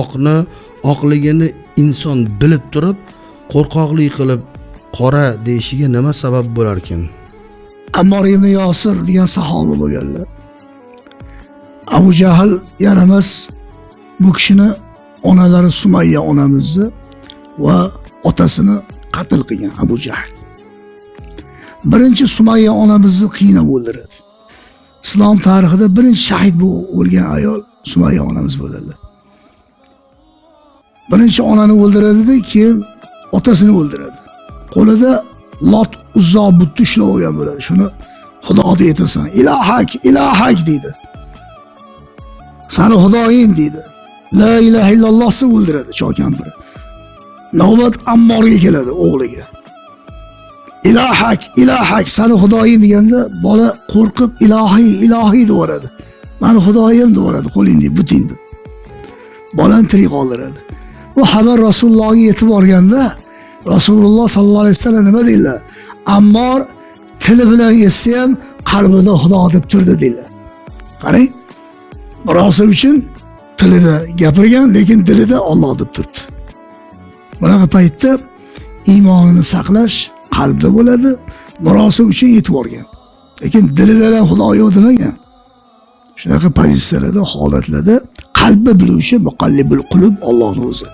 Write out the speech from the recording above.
oqni oqligini inson bilib turib qo'rqoqlik qilib qora deyishiga nima sabab bo'lar ekan? Ammor ibn Yosir degan sahoba bo'lganlar. Abu Jahl yaramas bu kishini onalari Sumayya onamizni va otasini qatl qilgan Abu Jahl. Birinchi Sumayya onamizni qiynab o'ldiradi. Islom tarixida birinchi shahid bo'lgan ayol Sumayya onamiz bo'ladi. Birinchi onani o'ldiradi, keyin otasini o'ldiradi. Qo'lida Lot Uzzo butni ushlab olgan bo'ladi. Shuni Xudo deb aytasan. Ilohak, ilohak deydi. Sani Xudoying deydi. La ilaha illalloh se o'ldiradi chokampir. Navbat Ammorga keladi o'g'liga. Ilohak, ilohak, sani Xudoying deganda bola qo'rqib ilohiy, ilohiy deb yuboradi. Mani Xudoyim deb yuboradi, qo'lingni, butingni. Bolani tirik qoldiradi. Bu xabar Rasulullohga yetib borganda Rasululloh sallallohu alayhi vasallam nima deydilar? Ammor tili bilan eshitsa ham qalbida Xudo deb turdi deydilar. Qarang, birozi uchun tilida gapirgan, lekin dilida Alloh deb turibdi. Bunaqa paytda iymonini saqlash qalbda bo'ladi, birozi uchun yetib borgan. Lekin dilida ham Xudo yo'q demagan. Shunaqa pozitsiyalarda, holatlarda qalbi biluvchi muqallibul qulub Allohning o'zi.